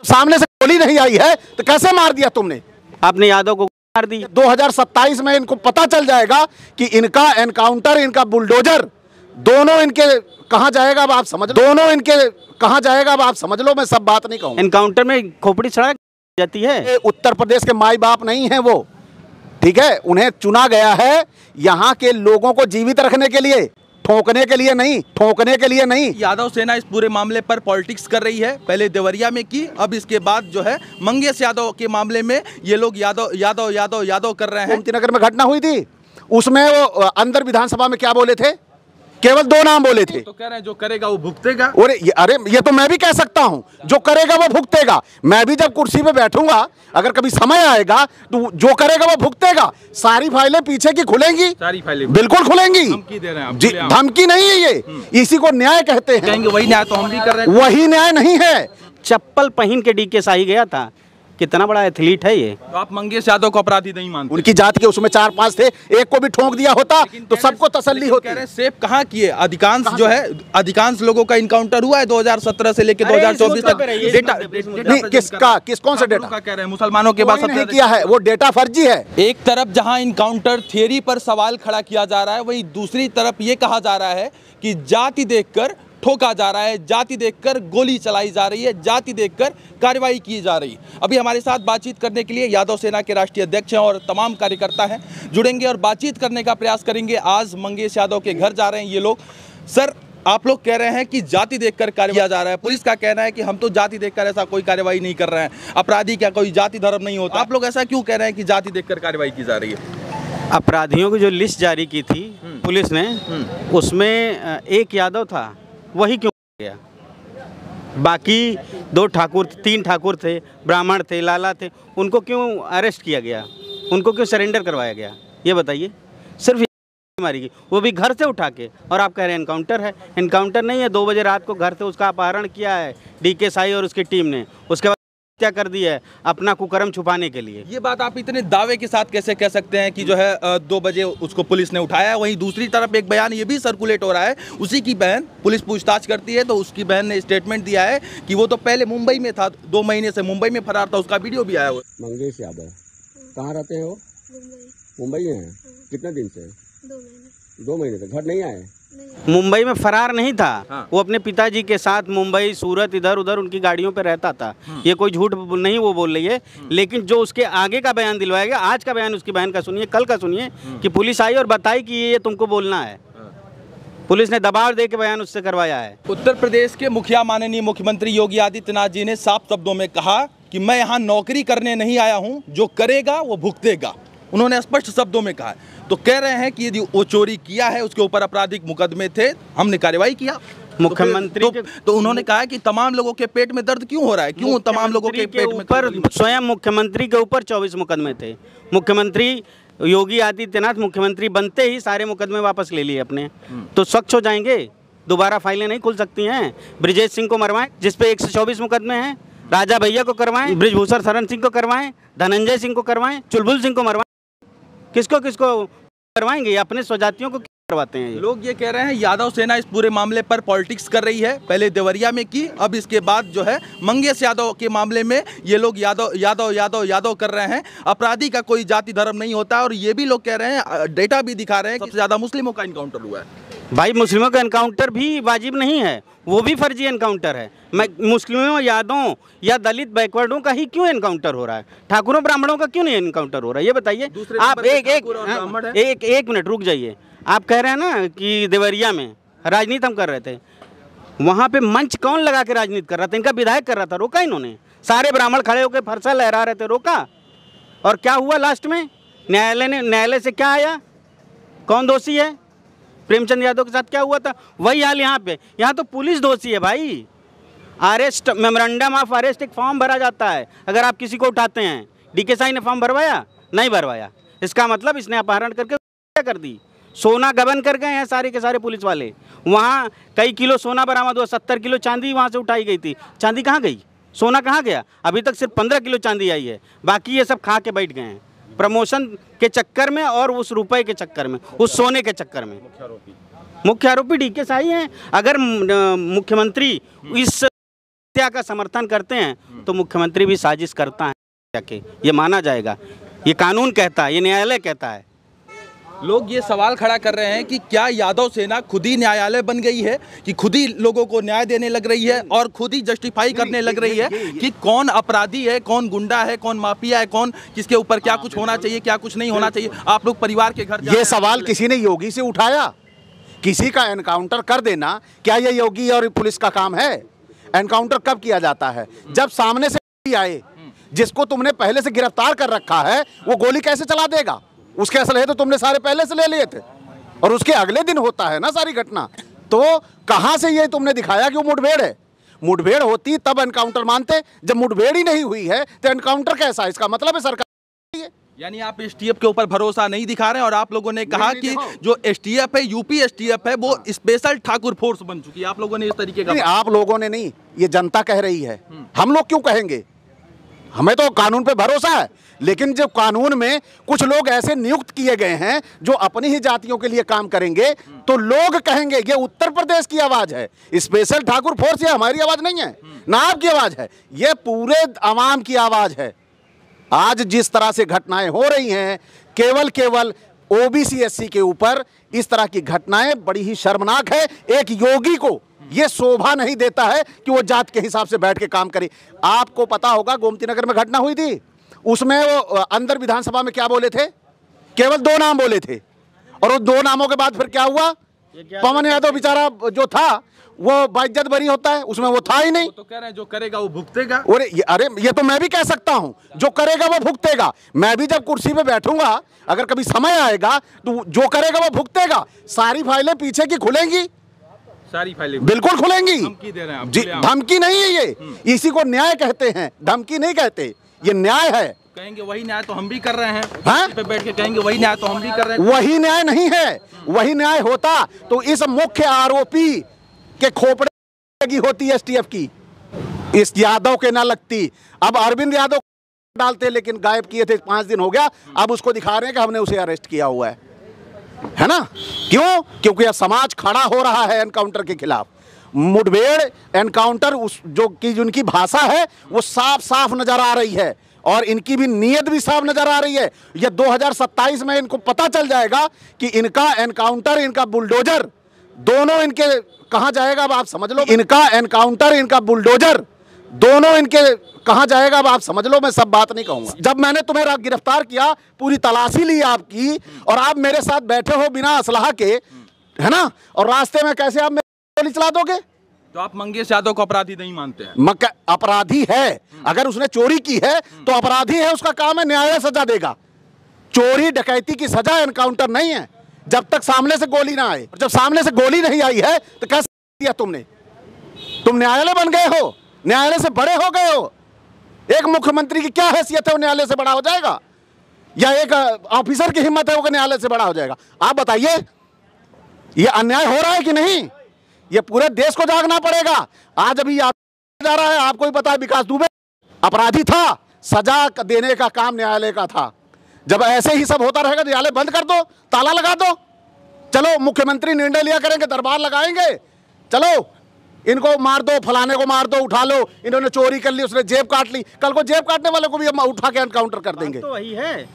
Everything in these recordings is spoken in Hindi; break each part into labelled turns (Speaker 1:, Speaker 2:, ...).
Speaker 1: सामने से गोली नहीं आई है तो कैसे मार दिया तुमने?
Speaker 2: आपने यादव को मार दी।
Speaker 1: 2027 में इनको पता चल जाएगा कि इनका एनकाउंटर, इनका बुलडोजर, दोनों इनके कहां जाएगा अब आप समझ लो। दोनों इनके कहां जाएगा अब आप समझ लो। मैं सब बात नहीं कहूँ।
Speaker 2: एनकाउंटर में खोपड़ी सड़ा जाती है।
Speaker 1: उत्तर प्रदेश के माई बाप नहीं है वो, ठीक है? उन्हें चुना गया है यहाँ के लोगों को जीवित रखने के लिए, ठोकने के लिए नहीं, ठोकने के लिए नहीं।
Speaker 3: यादव सेना इस पूरे मामले पर पॉलिटिक्स कर रही है। पहले देवरिया में की, अब इसके बाद जो है मंगेश यादव के मामले में ये लोग यादव यादव यादव यादव कर रहे हैं।
Speaker 1: गोमती नगर में घटना हुई थी, उसमें वो अंदर विधानसभा में क्या बोले थे? केवल 2 नाम बोले थे।
Speaker 3: तो कह रहे हैं जो करेगा वो भुगतेगा।
Speaker 1: अरे ये तो मैं भी कह सकता हूं, जो करेगा वो भुगतेगा। मैं भी जब कुर्सी पे बैठूंगा, अगर कभी समय आएगा तो जो करेगा वो भुगतेगा। सारी फाइलें पीछे की खुलेंगी,
Speaker 3: सारी फाइलें
Speaker 1: बिल्कुल खुलेंगी।
Speaker 3: धमकी दे रहे हैं आप?
Speaker 1: जी, धमकी नहीं है ये, इसी को न्याय कहते हैं।
Speaker 3: कहेंगे वही न्याय तो हम भी कर रहे हैं।
Speaker 1: वही न्याय नहीं है।
Speaker 2: चप्पल पहन के डीके साही गया था। कितना बड़ा एथलीट है ये।
Speaker 3: तो आप मंगेश यादव को अपराधी नहीं मानते?
Speaker 1: उनकी जात के उसमें 4-5 थे, एक को भी ठोक दिया होता तो सबको तसल्ली होती।
Speaker 3: कह रहे हैं सेफ कहाँ किए? अधिकांश जो है, अधिकांश लोगों का इनकाउंटर हुआ है 2017 से लेकर 2024 तक। डेटा
Speaker 1: नहीं, कौन सा डेटा
Speaker 3: कह रहे हैं? मुसलमानों के बाद
Speaker 1: नहीं किया है, वो डेटा फर्जी है।
Speaker 3: एक तरफ जहां इनकाउंटर थियरी पर सवाल खड़ा किया जा रहा है, वहीं दूसरी तरफ ये कहा जा रहा है कि जाति देखकर ठोका जा रहा है, जाति देखकर गोली चलाई जा रही है, जाति देखकर कार्रवाई की जा रही है। अभी हमारे साथ बातचीत करने के लिए यादव सेना के राष्ट्रीय अध्यक्ष हैं और तमाम कार्यकर्ता हैं, जुड़ेंगे और बातचीत करने का प्रयास करेंगे। आज मंगेश यादव के घर जा रहे हैं ये लोग। सर, आप लोग कह रहे हैं कि जाति देखकर कार्रवाई किया जा रहा है, पुलिस का कहना है कि हम तो जाति देखकर ऐसा कोई कार्रवाई नहीं कर रहे हैं। अपराधी क्या कोई जाति धर्म नहीं होता? आप लोग ऐसा क्यों कह रहे हैं कि जाति देखकर कार्रवाई की जा रही है?
Speaker 2: अपराधियों की जो लिस्ट जारी की थी पुलिस ने, उसमें एक यादव था, वही क्यों गया? बाकी 2 ठाकुर, 3 ठाकुर थे, ब्राह्मण थे, लाला थे, उनको क्यों अरेस्ट किया गया? उनको क्यों सरेंडर करवाया गया? ये बताइए। सिर्फ मारी गई, वो भी घर से उठा के, और आप कह रहे हैं एनकाउंटर है। एनकाउंटर नहीं है। 2 बजे रात को घर से उसका अपहरण किया है डीके साही और उसकी टीम ने, उसके बाद हत्या कर दी है अपना कुकर्म छुपाने के लिए।
Speaker 3: ये बात आप इतने दावे के साथ कैसे कह सकते हैं कि जो है 2 बजे उसको पुलिस ने उठाया है? वहीं दूसरी तरफ एक बयान ये भी सर्कुलेट हो रहा है, उसी की बहन, पुलिस पूछताछ करती है तो उसकी बहन ने स्टेटमेंट दिया है कि वो तो पहले मुंबई में था, 2 महीने से मुंबई में फरार था, उसका वीडियो भी आया हुआ है।
Speaker 4: मंगेश यादव कहाँ रहते हो? मुंबई में है। कितने दिन से? 2 महीने से घर नहीं आए?
Speaker 2: मुंबई में फरार नहीं था।
Speaker 3: हाँ।
Speaker 2: वो अपने पिताजी के साथ मुंबई, सूरत, इधर उधर उनकी गाड़ियों पे रहता था। ये कोई झूठ नहीं वो बोल रही है, लेकिन जो उसके आगे का बयान दिलवाया गया, आज का बयान उसकी बहन का सुनिए, कल का सुनिए, कि पुलिस आई और बताई कि ये तुमको बोलना है। पुलिस ने दबाव दे के बयान उससे करवाया है।
Speaker 3: उत्तर प्रदेश के मुखिया माननीय मुख्यमंत्री योगी आदित्यनाथ जी ने साफ शब्दों में कहा कि मैं यहाँ नौकरी करने नहीं आया हूँ, जो करेगा वो भुगतेगा। उन्होंने स्पष्ट शब्दों में कहा है। तो कह रहे हैं कि यदि वो चोरी किया है, उसके ऊपर आपराधिक मुकदमे थे, हमने कार्रवाई किया।
Speaker 2: मुख्यमंत्री
Speaker 3: तो उन्होंने कहा कि तमाम लोगों के पेट में दर्द क्यों हो रहा है? क्यों तमाम लोगों के पेट में?
Speaker 2: ऊपर स्वयं मुख्यमंत्री के ऊपर 24 मुकदमे थे। मुख्यमंत्री योगी आदित्यनाथ मुख्यमंत्री बनते ही सारे मुकदमे वापस ले लिए अपने, तो स्वच्छ हो जाएंगे, दोबारा फाइलें नहीं खुल सकती हैं। ब्रिजेश सिंह को मरवाएं जिसपे 124 मुकदमे हैं, राजा भैया को करवाएं, ब्रिजभूषण शरण सिंह को करवाएं, धनंजय सिंह को करवाएं, चुलबुल सिंह को मरवाएं। किसको किसको करवाएंगे? अपने स्वजातियों को करवाते हैं।
Speaker 3: लोग ये कह रहे हैं यादव सेना इस पूरे मामले पर पॉलिटिक्स कर रही है। पहले देवरिया में की, अब इसके बाद जो है मंगेश यादव के मामले में ये लोग यादव यादव यादव यादव कर रहे हैं। अपराधी का कोई जाति धर्म नहीं होता। और ये भी लोग कह रहे हैं, डेटा भी दिखा रहे हैं, सबसे ज्यादा मुस्लिमों का इनकाउंटर हुआ है।
Speaker 2: भाई, मुस्लिमों का एनकाउंटर भी वाजिब नहीं है, वो भी फर्जी एनकाउंटर है। मैं मुस्लिमों, यादवों या दलित बैकवर्डों का ही क्यों एनकाउंटर हो रहा है? ठाकुरों ब्राह्मणों का क्यों नहीं एनकाउंटर हो रहा है? ये बताइए आप। एक मिनट रुक जाइए। आप कह रहे हैं ना कि देवरिया में राजनीति हम कर रहे थे, वहाँ पे मंच कौन लगा के राजनीति कर रहा था? इनका विधायक कर रहा था, रोका इन्होंने। सारे ब्राह्मण खड़े होकर फरसा लहरा रहे थे, रोका। और क्या हुआ लास्ट में? न्यायालय से क्या आया? कौन दोषी है? प्रेमचंद यादव के साथ क्या हुआ था? वही हाल यहाँ पे। यहाँ तो पुलिस दोषी है भाई। अरेस्ट, मेमोरेंडम ऑफ अरेस्ट एक फॉर्म भरा जाता है अगर आप किसी को उठाते हैं। डीके साही ने फॉर्म भरवाया? नहीं भरवाया। इसका मतलब इसने अपहरण करके क्या कर दी? सोना गबन कर गए हैं सारे के सारे पुलिस वाले। वहाँ कई किलो सोना बरामद हुआ, 70 किलो चांदी वहाँ से उठाई गई थी। चांदी कहाँ गई? सोना कहाँ गया? अभी तक सिर्फ 15 किलो चांदी आई है, बाकी ये सब खा के बैठ गए हैं प्रमोशन के चक्कर में और उस रुपए के चक्कर में, उस सोने के चक्कर में। मुख्य आरोपी डीके साही हैं। अगर मुख्यमंत्री इस हत्या का समर्थन करते हैं तो मुख्यमंत्री भी साजिश करता है जाके, ये माना जाएगा। ये कानून कहता है, ये न्यायालय कहता है।
Speaker 3: लोग ये सवाल खड़ा कर रहे हैं कि क्या यादव सेना खुद ही न्यायालय बन गई है, कि खुद ही लोगों को न्याय देने लग रही है और खुद ही जस्टिफाई करने लग रही है कि कौन अपराधी है, कौन गुंडा है, कौन माफिया है, कौन किसके ऊपर क्या कुछ होना चाहिए, क्या कुछ नहीं होना चाहिए। आप लोग परिवार के घर
Speaker 1: ये सवाल किसी ने योगी से उठाया? किसी का एनकाउंटर कर देना क्या ये योगी और पुलिस का काम है? एनकाउंटर कब किया जाता है? जब सामने से आए, जिसको तुमने पहले से गिरफ्तार कर रखा है, वो गोली कैसे चला देगा? उसके असलहे तो तुमने सारे पहले से ले लिए थे और उसके अगले दिन होता है ना सारी घटना। तो कहां से ये तुमने दिखाया कि वो मुठभेड़ है? मुठभेड़ होती तब एनकाउंटर मानते, जब मुठभेड़ ही नहीं हुई है तो एनकाउंटर कैसा? इसका मतलब है सरकार।
Speaker 3: यानी आप एसटीएफ के ऊपर भरोसा नहीं दिखा रहे हैं और आप लोगों ने कहा कि जो एसटीएफ है, यूपी एसटीएफ है, वो स्पेशल ठाकुर फोर्स बन चुकी है। आप लोगों ने इस तरीके का
Speaker 1: आप लोगों ने नहीं, ये जनता कह रही है। हम लोग क्यों कहेंगे? हमें तो कानून पे भरोसा है, लेकिन जो कानून में कुछ लोग ऐसे नियुक्त किए गए हैं जो अपनी ही जातियों के लिए काम करेंगे, तो लोग कहेंगे ये उत्तर प्रदेश की आवाज है, स्पेशल ठाकुर फोर्स। ये हमारी आवाज नहीं है ना आपकी आवाज है, ये पूरे अवाम की आवाज है। आज जिस तरह से घटनाएं हो रही हैं, केवल ओबीसी एससी के ऊपर इस तरह की घटनाएं बड़ी ही शर्मनाक है। एक योगी को ये शोभा नहीं देता है कि वो जात के हिसाब से बैठ के काम करे। आपको पता होगा गोमती नगर में घटना हुई थी, उसमें वो अंदर विधानसभा में क्या बोले थे? केवल 2 नाम बोले थे और उस 2 नामों के बाद फिर क्या हुआ? पवन यादव बेचारा जो था वो बाइज्जत बरी होता है, उसमें वो था ही नहीं।
Speaker 3: तो कह रहे हैं जो करेगा वो भुगतेगा।
Speaker 1: अरे ये तो मैं भी कह सकता हूं, जो करेगा वो भुगतेगा। मैं भी जब कुर्सी पे बैठूंगा, अगर कभी समय आएगा तो जो करेगा वो भुगतेगा। सारी फाइलें पीछे की खुलेंगी,
Speaker 3: सारी फाइलें
Speaker 1: बिल्कुल खुलेंगी।
Speaker 3: धमकी दे रहे हैं आप?
Speaker 1: जी, धमकी नहीं है ये, इसी को न्याय कहते हैं, धमकी नहीं कहते, ये न्याय है।
Speaker 3: कहेंगे वही न्याय तो हम भी कर रहे हैं,
Speaker 1: हाँ?
Speaker 3: पे बैठ के कहेंगे वही न्याय तो हम भी कर रहे हैं।
Speaker 1: वही न्याय नहीं है। वही न्याय होता तो इस मुख्य आरोपी के खोपड़े लगी होती एसटीएफ की, इस यादव के ना लगती। अब अरविंद यादव डालते, लेकिन गायब किए थे, 5 दिन हो गया, अब उसको दिखा रहे हैं कि हमने उसे अरेस्ट किया हुआ है ना? क्यों? क्योंकि यह समाज खड़ा हो रहा है एनकाउंटर के खिलाफ। मुठभेड़ एनकाउंटर उस जो की उनकी भाषा है वो साफ साफ नजर आ रही है और इनकी भी नीयत भी साफ नजर आ रही है। ये 2027 में इनको पता चल जाएगा कि इनका एनकाउंटर, इनका बुलडोजर, दोनों इनके कहां जाएगा अब आप समझ लो। इनका एनकाउंटर, इनका बुलडोजर, दोनों इनके कहां जाएगा अब आप समझ लो। मैं सब बात नहीं कहूंगा। जब मैंने तुम्हें गिरफ्तार किया, पूरी तलाशी ली आपकी, और आप मेरे साथ बैठे हो बिना असलहा के, है ना, और रास्ते में कैसे आप गोली चला दोगे?
Speaker 3: तो आप मंगेश यादव को अपराधी नहीं मानते हैं?
Speaker 1: अपराधी है, अगर उसने चोरी की है तो अपराधी है, उसका काम है, न्यायालय सजा देगा। चोरी डकैती की सजा एनकाउंटर नहीं है, जब तक सामने से गोली ना आए। जब सामने से गोली नहीं आई है तो कैसे किया तुमने? तुम न्यायालय बन गए हो, न्यायालय से बड़े हो गए हो। एक मुख्यमंत्री की क्या हैसियत है वो न्यायालय से बड़ा हो जाएगा? या एक ऑफिसर की हिम्मत है वो न्यायालय से बड़ा हो जाएगा? आप बताइए, ये अन्याय हो रहा है कि नहीं? ये पूरे देश को जागना पड़ेगा। आज अभी जा रहा है, आपको भी पता है, विकास दुबे अपराधी था, सजा देने का काम न्यायालय का था। जब ऐसे ही सब होता रहेगा, न्यायालय बंद कर दो, ताला लगा दो। चलो मुख्यमंत्री निर्णय लिया करेंगे, दरबार लगाएंगे, चलो इनको मार दो, फलाने को मार दो, उठा लो, इन्होंने चोरी कर ली, उसने जेब काट ली, कल को जेब काटने वाले को भी हम उठा के एनकाउंटर कर देंगे।
Speaker 2: तो वही है,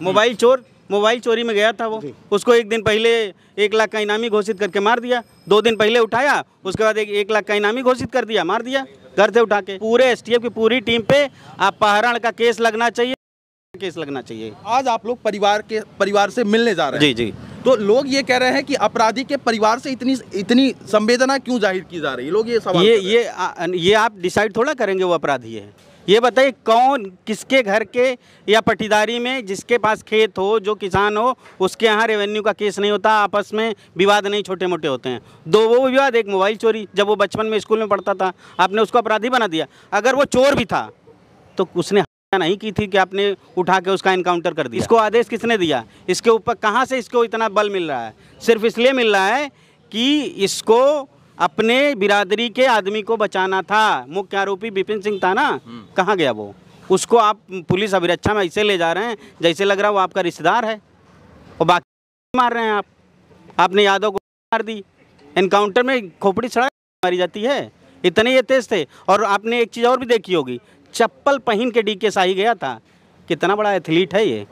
Speaker 2: मोबाइल चोरी में गया था वो, उसको 1 दिन पहले 1 लाख का इनामी घोषित करके मार दिया। 2 दिन पहले उठाया, उसके बाद 1 लाख का इनामी घोषित कर दिया, मार दिया घर से उठा के। पूरे एसटीएफ की पूरी टीम पे अपहरण का केस लगना चाहिए, केस लगना चाहिए।
Speaker 3: आज आप लोग परिवार से मिलने जा रहे हैं?
Speaker 2: जी जी।
Speaker 3: तो लोग ये कह रहे हैं कि अपराधी के परिवार से इतनी संवेदना क्यों जाहिर की जा रही है? लोग ये सवाल
Speaker 2: ये आप डिसाइड थोड़ा करेंगे वो अपराधी है। ये बताइए कौन किसके घर के या पट्टीदारी में जिसके पास खेत हो, जो किसान हो, उसके यहाँ रेवेन्यू का केस नहीं होता, आपस में विवाद नहीं छोटे मोटे होते हैं। 2 वो विवाद, एक मोबाइल चोरी। जब वो बचपन में स्कूल में पढ़ता था, आपने उसको अपराधी बना दिया। अगर वो चोर भी था तो उसने नहीं की थी कि आपने उठा के उसका एनकाउंटर कर दिया। इसको आदेश किसने दिया? इसके ऊपर कहाँ से इसको इतना बल मिल रहा है? सिर्फ इसलिए मिल रहा है कि इसको अपने बिरादरी के आदमी को बचाना था। मुख्य आरोपी विपिन सिंह था ना, कहाँ गया वो? उसको आप पुलिस अभिरक्षा में ऐसे ले जा रहे हैं जैसे लग रहा है वो आपका रिश्तेदार है, और बाकी मार रहे हैं आप। आपने यादव को मार दी, एनकाउंटर में खोपड़ी सड़ा मारी जाती है। इतने ये तेज थे। और आपने एक चीज़ और भी देखी होगी, चप्पल पहन के डीके शाही गया था। कितना बड़ा एथलीट है ये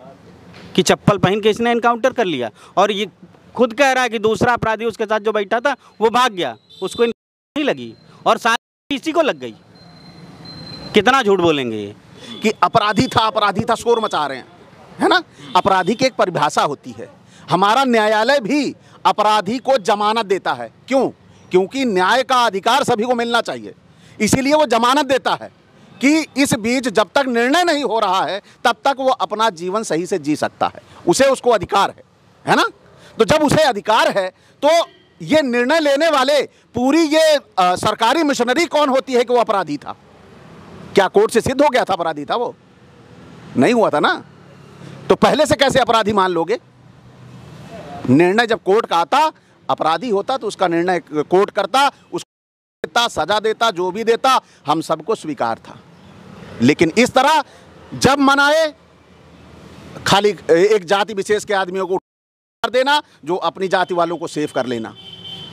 Speaker 2: कि चप्पल पहन के इसने एनकाउंटर कर लिया। और ये खुद कह रहा है कि दूसरा अपराधी उसके साथ जो बैठा था वो भाग गया, उसको नहीं लगी और सारी इसी को लग गई। कितना झूठ बोलेंगे ये
Speaker 1: कि अपराधी था शोर मचा रहे हैं, है ना। अपराधी की एक परिभाषा होती है। हमारा न्यायालय भी अपराधी को जमानत देता है। क्यों? क्योंकि न्याय का अधिकार सभी को मिलना चाहिए, इसीलिए वो जमानत देता है कि इस बीच जब तक निर्णय नहीं हो रहा है तब तक वो अपना जीवन सही से जी सकता है, उसे उसको अधिकार है ना। तो जब उसे अधिकार है तो ये निर्णय लेने वाले पूरी ये सरकारी मिशनरी कौन होती है कि वो अपराधी था? क्या कोर्ट से सिद्ध हो गया था अपराधी था? वो नहीं हुआ था ना। तो पहले से कैसे अपराधी मान लोगे? निर्णय जब कोर्ट का आता, अपराधी होता तो उसका निर्णय कोर्ट करता, उसको देता, सजा देता, जो भी देता, हम सबको स्वीकार था। लेकिन इस तरह जब मनाए खाली एक जाति विशेष के आदमियों को कर देना, जो अपनी जाति वालों को सेव कर लेना।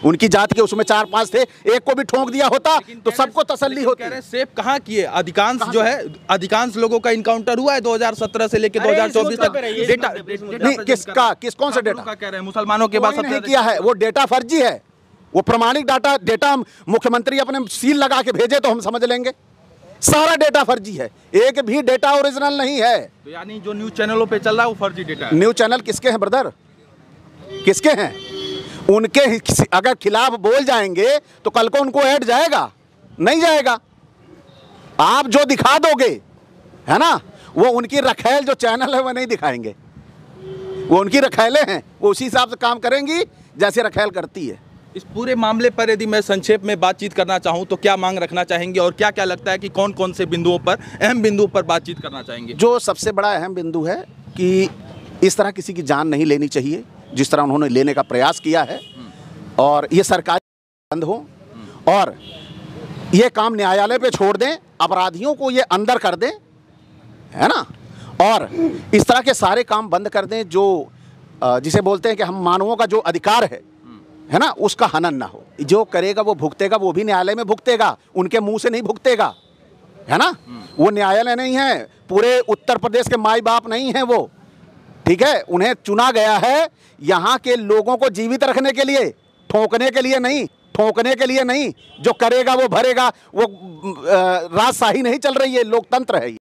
Speaker 1: उनकी जाति के उसमें 4-5 थे, एक को भी ठोक दिया होता तो सबको तसल्ली होती।
Speaker 3: कह रहे सेव कहाँ किए? अधिकांश जो है, अधिकांश लोगों का इनकाउंटर हुआ है 2017 से लेकर 2024 तक। डेटा
Speaker 1: नहीं, किस कौन सा डेटा
Speaker 3: कह रहे हैं? मुसलमानों के बाद
Speaker 1: नहीं किया है, वो डेटा फर्जी है। वो प्रमाणिक डेटा मुख्यमंत्री अपने सील लगा के भेजे तो हम समझ लेंगे। सारा डेटा फर्जी है, एक भी डेटा ओरिजिनल नहीं है।
Speaker 3: तो यानी जो न्यूज चैनलों पे चल रहा है वो फर्जी डेटा है।
Speaker 1: न्यूज चैनल किसके हैं ब्रदर? किसके हैं? उनके अगर खिलाफ बोल जाएंगे तो कल को उनको ऐड जाएगा? नहीं जाएगा। आप जो दिखा दोगे, है ना, वो उनकी रखेल जो चैनल है वो नहीं दिखाएंगे। वो उनकी रखेलें हैं, वो उसी हिसाब से काम करेंगी जैसे रखेल करती है।
Speaker 3: इस पूरे मामले पर यदि मैं संक्षेप में बातचीत करना चाहूं तो क्या मांग रखना चाहेंगे और क्या क्या लगता है कि कौन कौन से बिंदुओं पर, अहम बिंदुओं पर बातचीत करना चाहेंगे?
Speaker 1: जो सबसे बड़ा अहम बिंदु है कि इस तरह किसी की जान नहीं लेनी चाहिए जिस तरह उन्होंने लेने का प्रयास किया है, और ये सरकारी बंद हो और ये काम न्यायालय पे छोड़ दें, अपराधियों को ये अंदर कर दें, है ना, और इस तरह के सारे काम बंद कर दें जो जिसे बोलते हैं कि हम मानवों का जो अधिकार है ना, उसका हनन ना हो। जो करेगा वो भुगतेगा, वो भी न्यायालय में भुगतेगा, उनके मुंह से नहीं भुगतेगा, है ना। वो न्यायालय नहीं है, पूरे उत्तर प्रदेश के माई बाप नहीं है वो, ठीक है। उन्हें चुना गया है यहाँ के लोगों को जीवित रखने के लिए, ठोकने के लिए नहीं, ठोकने के लिए नहीं। जो करेगा वो भरेगा। वो राजशाही नहीं चल रही है, लोकतंत्र है।